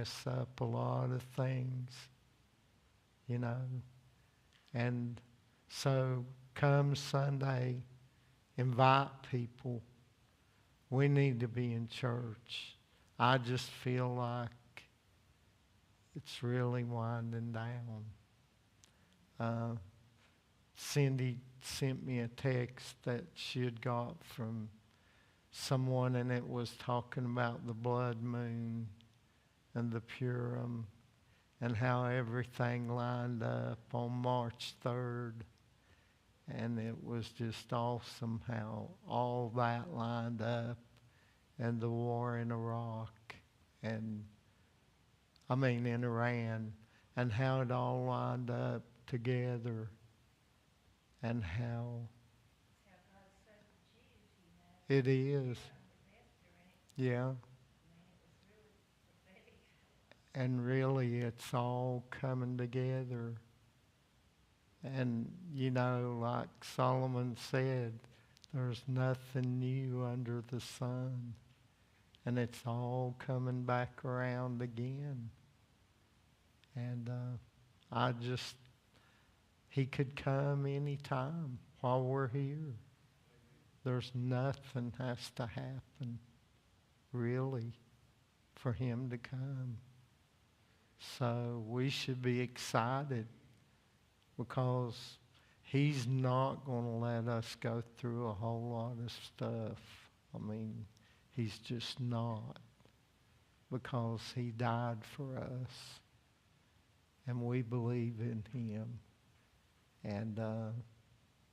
mess up a lot of things, you know. And so come Sunday, invite people. We need to be in church. I just feel like it's really winding down. Cindy sent me a text that she had got from someone, and it was talking about the blood moon and the Purim and how everything lined up on March 3rd. And it was just awesome how all that lined up, and the war in Iraq, and in Iran, and how it all lined up together, and how it is. Yeah. And really it's all coming together. And, you know, like Solomon said, there's nothing new under the sun. And it's all coming back around again. And he could come anytime while we're here. There's nothing has to happen, really, for him to come. So we should be excited, because he's not going to let us go through a whole lot of stuff. He's just not, because he died for us, and we believe in him, and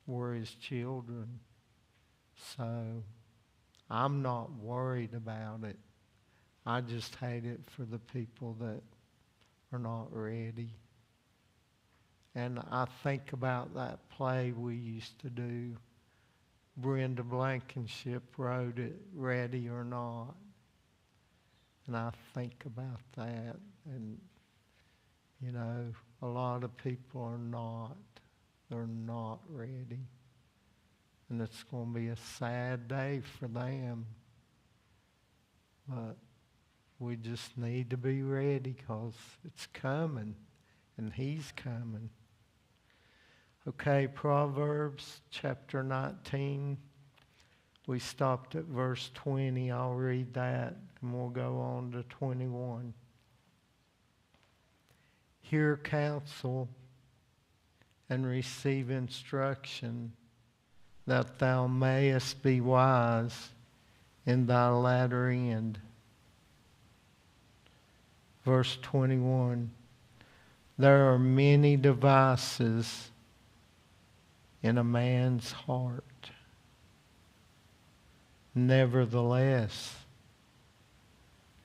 we're his children. So I'm not worried about it. I just hate it for the people that are not ready. And I think about that play we used to do. Brenda Blankenship wrote it, Ready or Not. And I think about that. And, you know, a lot of people are not. They're not ready. And it's going to be a sad day for them. But we just need to be ready, because it's coming. And he's coming. Okay, Proverbs chapter 19. We stopped at verse 20. I'll read that, and we'll go on to 21. Hear counsel and receive instruction, that thou mayest be wise in thy latter end. Verse 21. There are many devices in a man's heart. Nevertheless,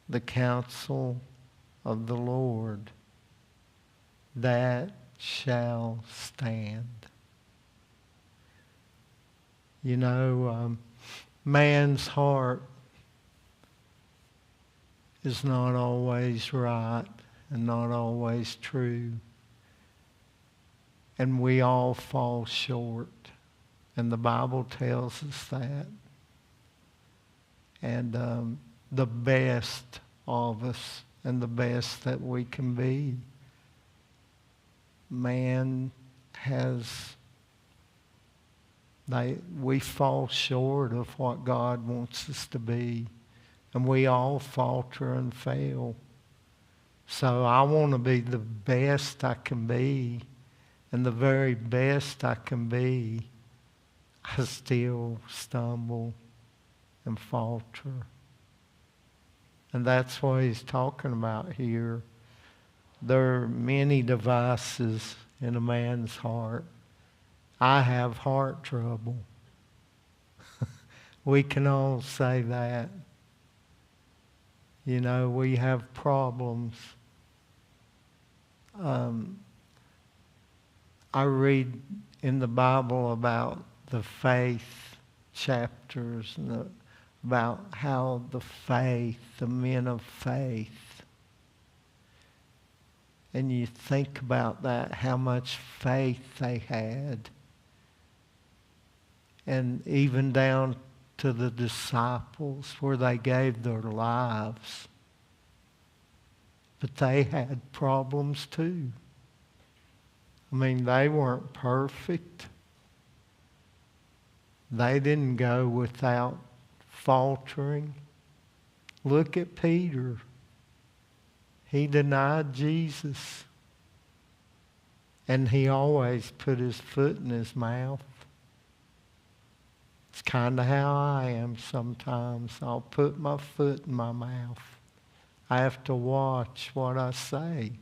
the counsel of the Lord, that shall stand. You know, man's heart is not always right and not always true. And we all fall short. And the Bible tells us that. And the best of us and the best that we can be, man we fall short of what God wants us to be. And we all falter and fail. So I want to be the best I can be. And the very best I can be, I still stumble and falter. And that's what he's talking about here. There are many devices in a man's heart. I have heart trouble. We can all say that. You know, we have problems. I read in the Bible about the faith chapters and about how the men of faith, and you think about that, how much faith they had, and even down to the disciples where they gave their lives. But they had problems too. I mean, they weren't perfect. They didn't go without faltering. Look at Peter. He denied Jesus. And he always put his foot in his mouth. It's kind of how I am sometimes. I'll put my foot in my mouth. I have to watch what I say.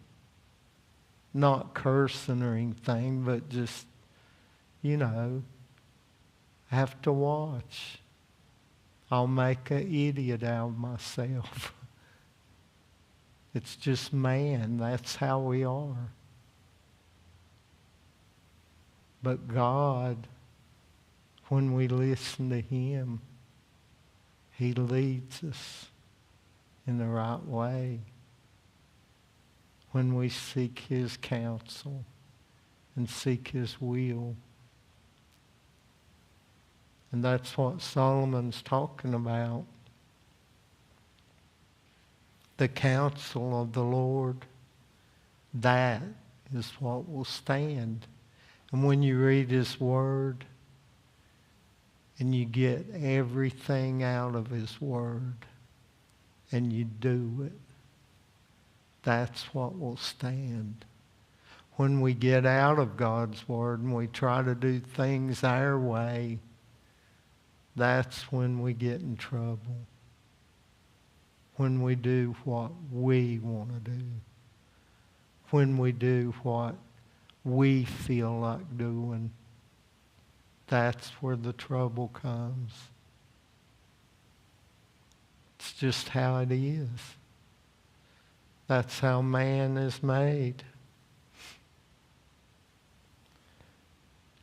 Not cursing or anything, but just, I have to watch. I'll make an idiot out of myself. It's just man. That's how we are. But God, when we listen to Him, He leads us in the right way. When we seek His counsel and seek His will. And that's what Solomon's talking about. The counsel of the Lord, that is what will stand. And when you read His Word and you get everything out of His Word and you do it, that's what will stand. When we get out of God's Word and we try to do things our way, that's when we get in trouble. When we do what we want to do. When we do what we feel like doing, that's where the trouble comes. It's just how it is. That's how man is made.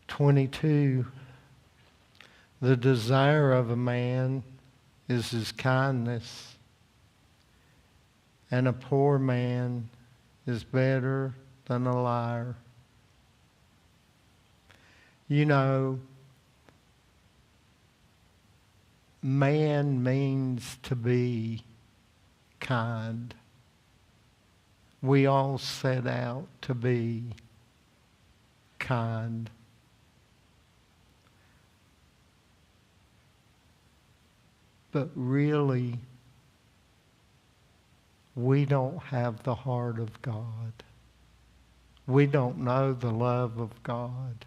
22, the desire of a man is his kindness, and a poor man is better than a liar. Man means to be kind. We all set out to be kind. But really, we don't have the heart of God. We don't know the love of God.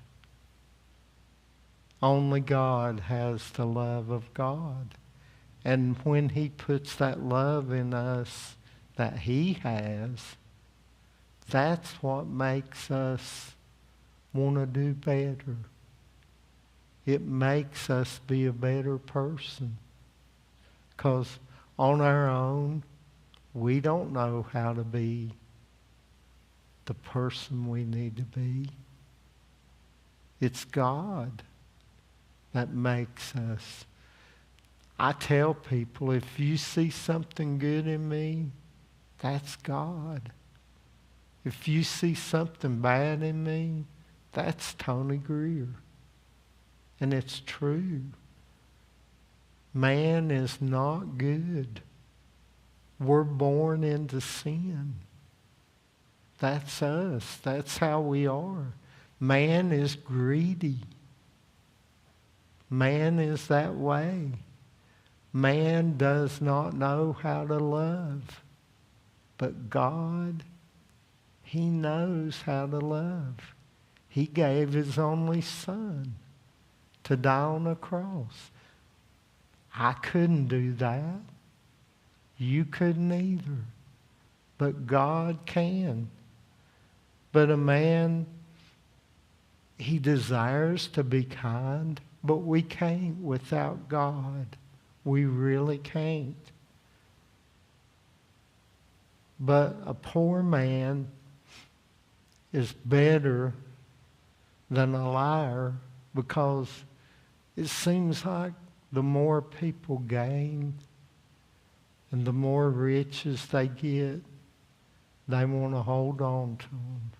Only God has the love of God. And when He puts that love in us that He has, that's what makes us want to do better. It makes us be a better person. Because on our own, we don't know how to be the person we need to be. It's God that makes us. I tell people, if you see something good in me, that's God. If you see something bad in me, that's Tony Greer. And it's true. Man is not good. We're born into sin. That's us. That's how we are. Man is greedy. Man is that way. Man does not know how to love. But God, He knows how to love. He gave His only Son to die on a cross. I couldn't do that. You couldn't either. But God can. But a man, he desires to be kind, but we can't without God. We really can't. But a poor man is better than a liar, because it seems like the more people gain and the more riches they get, they want to hold on to them.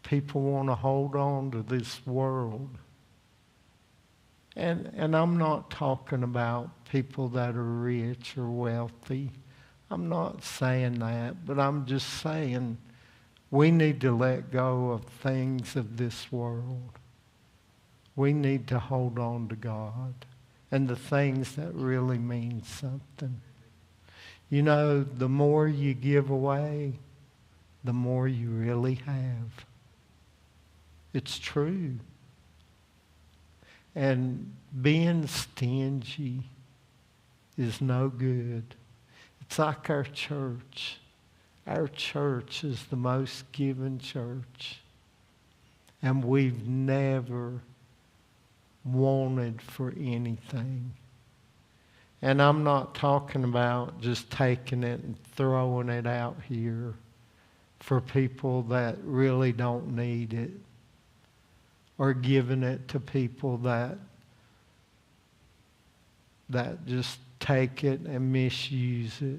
People want to hold on to this world. And I'm not talking about people that are rich or wealthy. I'm not saying that, but I'm just saying we need to let go of things of this world. We need to hold on to God and the things that really mean something. You know, the more you give away, the more you really have. It's true. And being stingy is no good. It's like our church. Our church is the most given church. And we've never wanted for anything. And I'm not talking about just taking it and throwing it out here for people that really don't need it, or giving it to people that just take it and misuse it.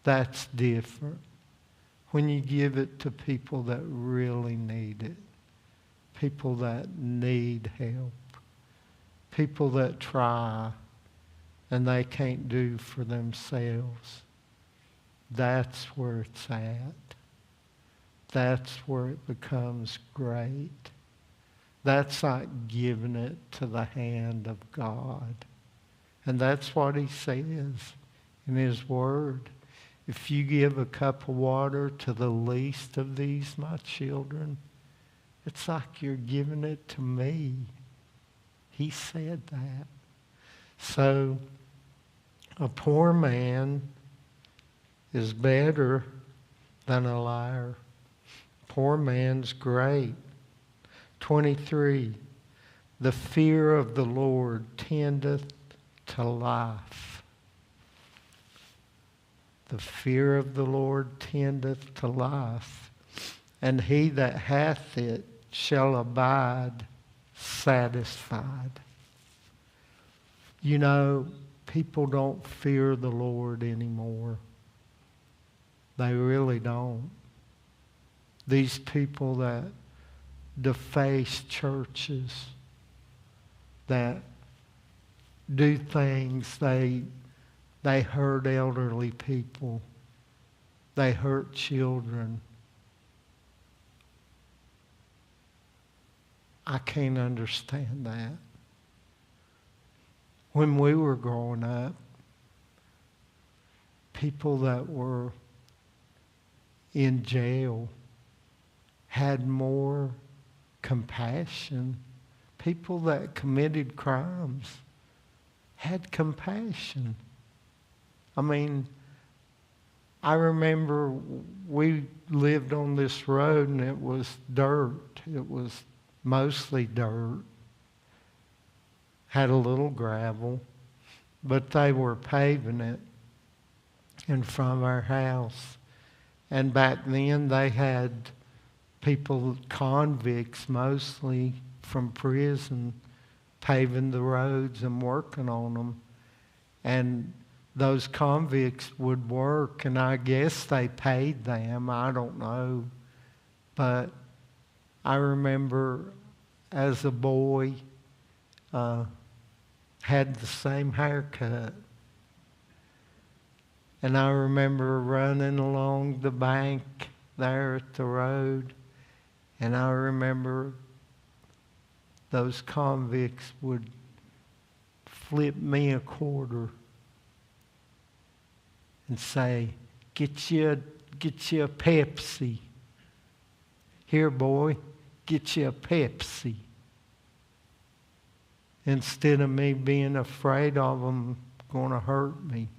That's different. When you give it to people that really need it, people that need help, people that try and they can't do for themselves, that's where it's at. That's where it becomes great. That's like giving it to the hand of God. And that's what he says in his word. If you give a cup of water to the least of these, my children, it's like you're giving it to me. He said that. So, a poor man is better than a liar. Poor man's great. 23, the fear of the Lord tendeth to life. The fear of the Lord tendeth to life, and he that hath it shall abide satisfied. You know, people don't fear the Lord anymore. They really don't. These people that deface churches, that do things, they hurt elderly people, they hurt children. I can't understand that. When we were growing up, people that were in jail had more compassion. People that committed crimes had compassion. I mean, I remember we lived on this road and it was dirt. It was mostly dirt. Had a little gravel, but they were paving it in front of our house. And back then they had people, convicts mostly from prison, paving the roads and working on them. And those convicts would work, and I guess they paid them, I don't know. But I remember as a boy, had the same haircut. And I remember running along the bank there at the road, and I remember those convicts would flip me a quarter and say, get you a Pepsi. Here, boy, get you a Pepsi. Instead of me being afraid of them going to hurt me.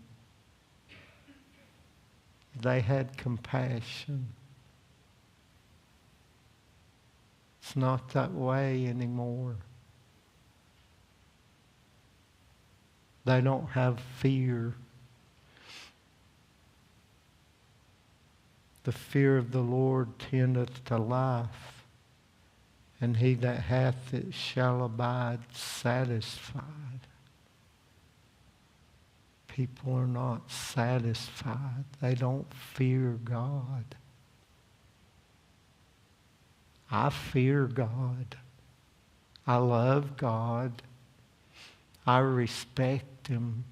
They had compassion. It's not that way anymore. They don't have fear. The fear of the Lord tendeth to life, and he that hath it shall abide satisfied. People are not satisfied. They don't fear God. I fear God. I love God. I respect him.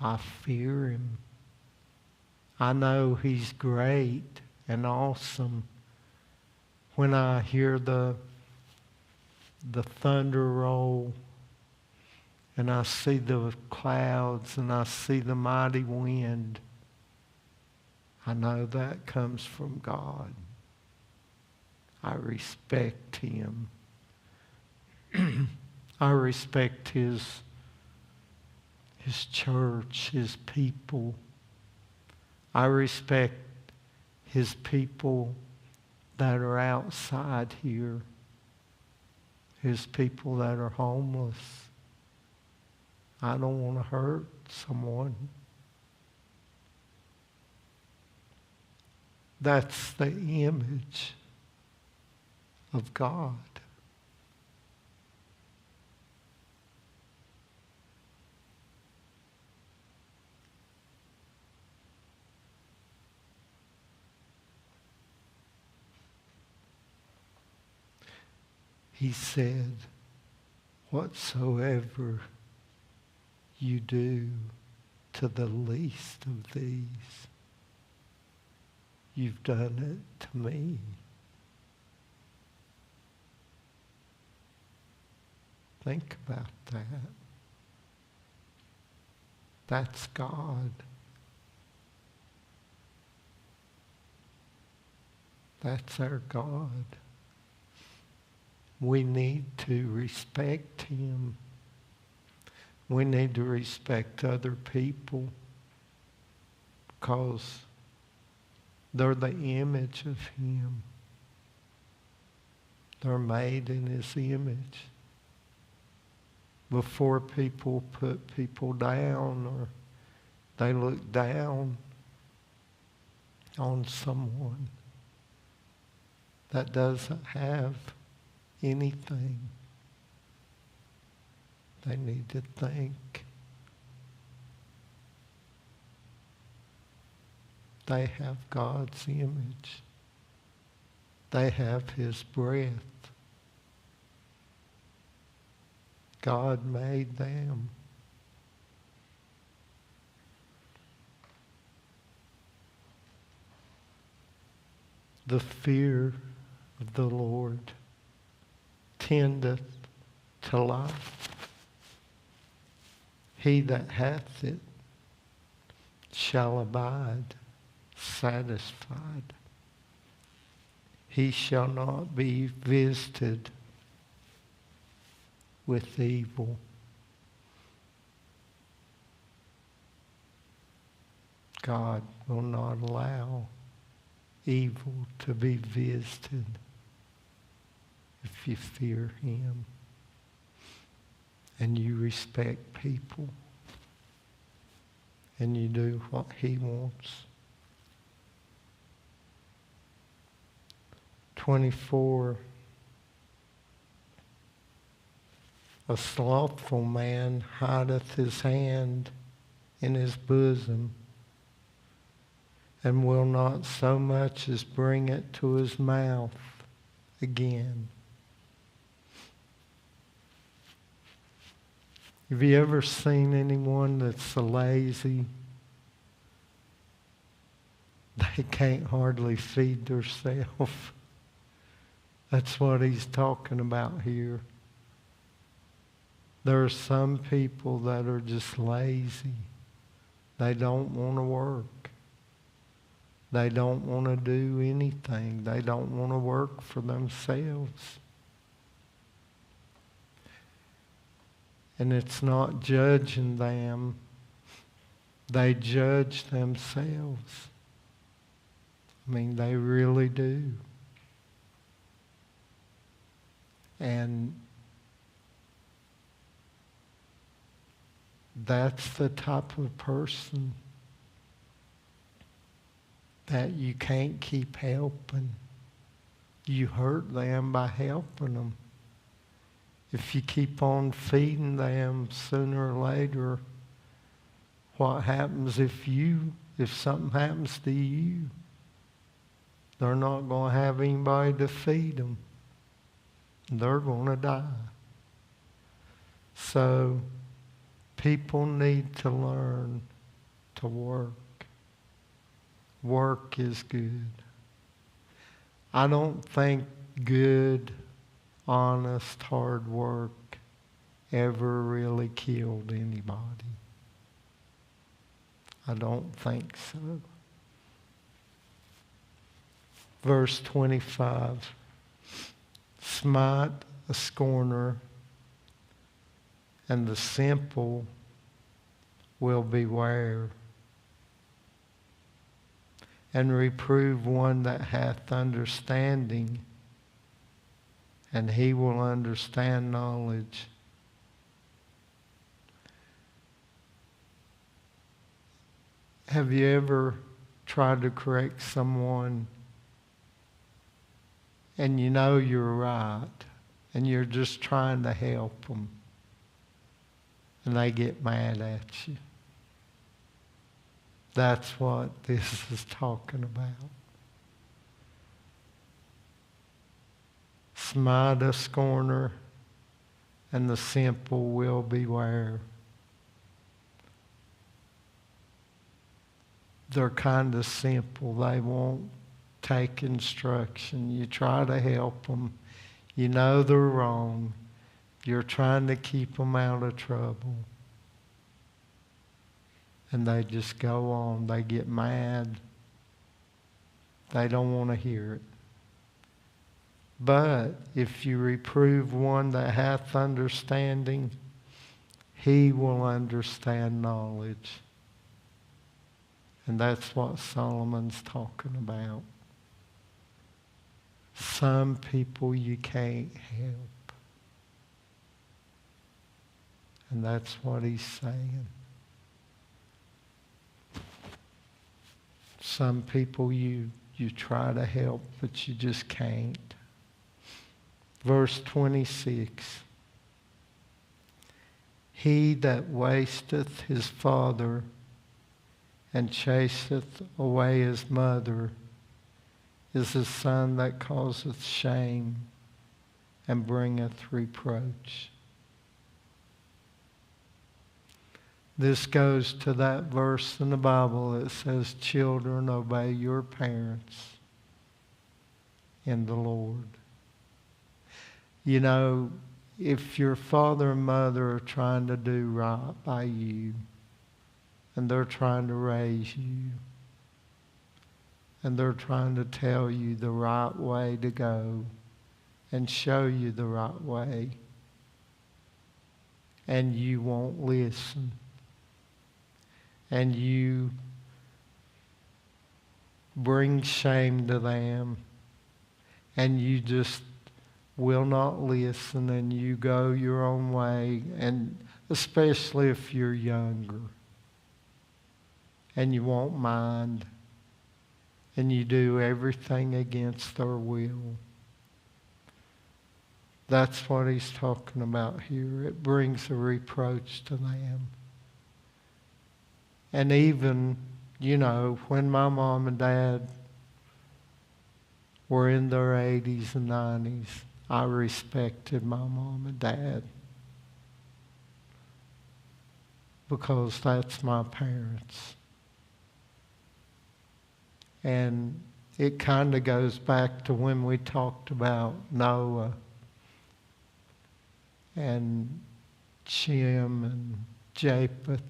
I fear him. I know he's great and awesome. When I hear the thunder roll, and I see the clouds, and I see the mighty wind, I know that comes from God. I respect him. I respect his church, his people. I respect his people that are outside here, his people that are homeless. I don't want to hurt someone. That's the image of God. He said, whatsoever you do to the least of these, you've done it to me. Think about that. That's God. That's our God. We need to respect him. We need to respect other people because they're the image of him. They're made in his image. Before people put people down or they look down on someone that doesn't have anything, they need to think they have God's image. They have his breath. God made them. The fear of the Lord tendeth to life. He that hath it shall abide satisfied. He shall not be visited with evil. God will not allow evil to be visited if you fear him and you respect people and you do what he wants. 24. A slothful man hideth his hand in his bosom, and will not so much as bring it to his mouth again. Have you ever seen anyone that's so lazy they can't hardly feed themselves? That's what he's talking about here. There are some people that are just lazy. They don't want to work. They don't want to do anything. They don't want to work for themselves. And it's not judging them. They judge themselves. I mean, they really do. And that's the type of person that you can't keep helping. You hurt them by helping them. If you keep on feeding them, sooner or later, what happens if something happens to you? They're not going to have anybody to feed them. They're going to die. So people need to learn to work. Work is good. I don't think good, honest, hard work ever really killed anybody. I don't think so. Verse 25, smite a scorner, and the simple will beware. And reprove one that hath understanding, and he will understand knowledge. Have you ever tried to correct someone and you know you're right and you're just trying to help them and they get mad at you? That's what this is talking about. Smite a scorner, and the simple will beware. They're kind of simple. They won't take instruction. You try to help them. You know they're wrong. You're trying to keep them out of trouble. And they just go on. They get mad. They don't want to hear it. But if you reprove one that hath understanding, he will understand knowledge. And that's what Solomon's talking about. Some people you can't help. And that's what he's saying. Some people you try to help, but you just can't. Verse 26. He that wasteth his father and chaseth away his mother is a son that causeth shame and bringeth reproach. This goes to that verse in the Bible that says, children, obey your parents in the Lord. You know, if your father and mother are trying to do right by you, and they're trying to raise you, and they're trying to tell you the right way to go and show you the right way, and you won't listen, and you bring shame to them, and you just will not listen, and you go your own way, and especially if you're younger, and you won't mind, and you do everything against their will. That's what he's talking about here. It brings a reproach to them. And even, you know, when my mom and dad were in their 80s and 90s, I respected my mom and dad because that's my parents. And it kind of goes back to when we talked about Noah and Shem and Japheth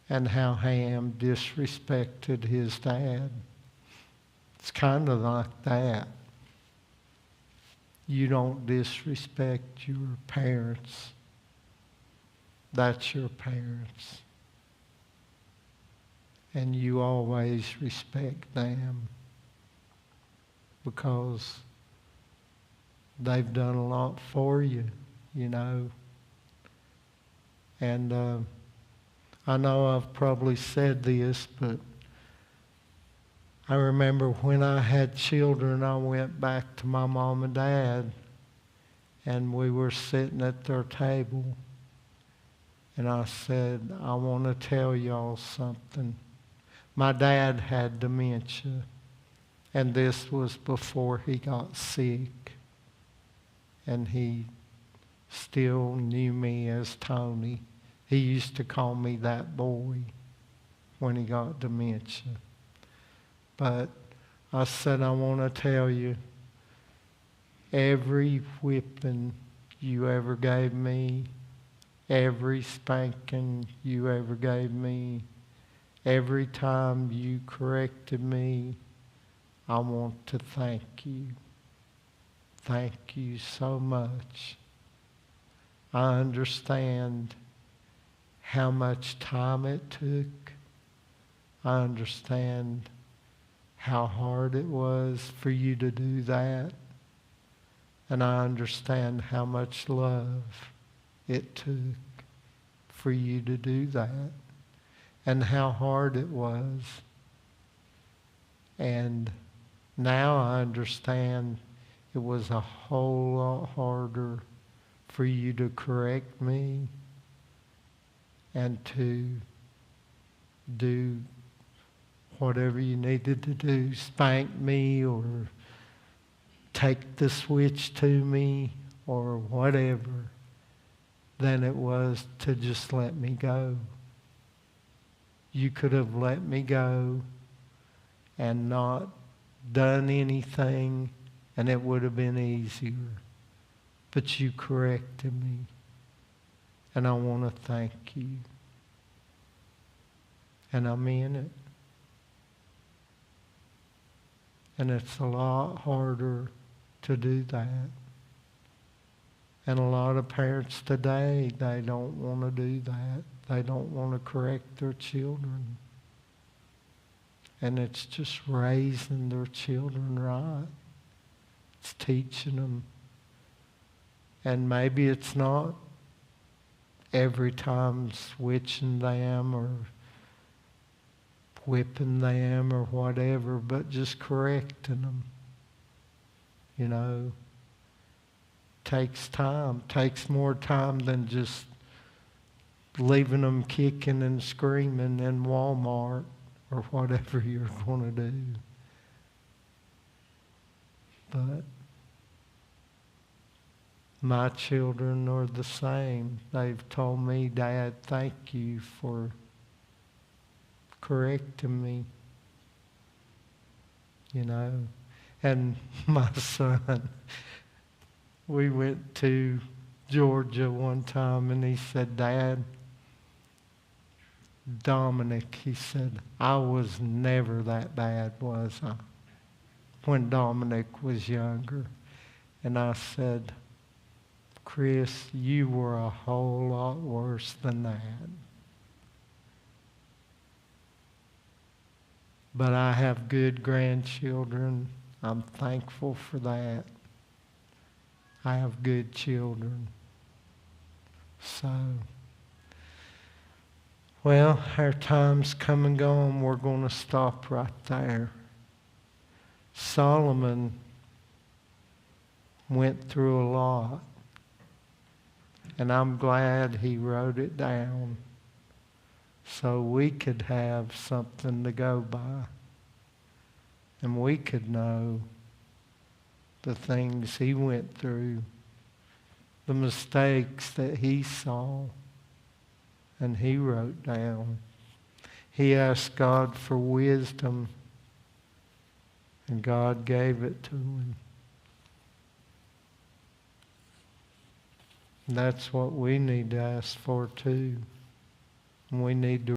and how Ham disrespected his dad. It's kind of like that. You don't disrespect your parents. That's your parents. And you always respect them because they've done a lot for you, you know. And I know I've probably said this, but I remember when I had children, I went back to my mom and dad, and we were sitting at their table, and I said, I want to tell y'all something. My dad had dementia, and this was before he got sick, and he still knew me as Tony. He used to call me that boy. when he got dementia. But I said, I want to tell you, every whipping you ever gave me, every spanking you ever gave me, every time you corrected me, I want to thank you. Thank you so much. I understand how much time it took. I understand how hard it was for you to do that. And I understand how much love it took for you to do that. And how hard it was. And now I understand it was a whole lot harder for you to correct me and to do whatever you needed to do, spank me or take the switch to me or whatever, than it was to just let me go. You could have let me go and not done anything, and it would have been easier. But you corrected me, and I want to thank you. And I mean it. And it's a lot harder to do that. And a lot of parents today, they don't want to do that. They don't want to correct their children. And it's just raising their children right. It's teaching them. And maybe it's not every time switching them or whipping them or whatever, but just correcting them. You know, takes time. Takes more time than just leaving them kicking and screaming in Walmart or whatever you're going to do. But my children are the same. They've told me, Dad, thank you for correcting me. You know, and my son, we went to Georgia one time and he said, Dad, Dominic, he said, I was never that bad, was I? When Dominic was younger. And I said, Chris, you were a whole lot worse than that. But I have good grandchildren. I'm thankful for that. I have good children. So, well, our time's come and gone. We're going to stop right there. Solomon went through a lot. And I'm glad he wrote it down so we could have something to go by. And we could know the things he went through, the mistakes that he saw, and he wrote down. He asked God for wisdom, and God gave it to him. And that's what we need to ask for too. We need to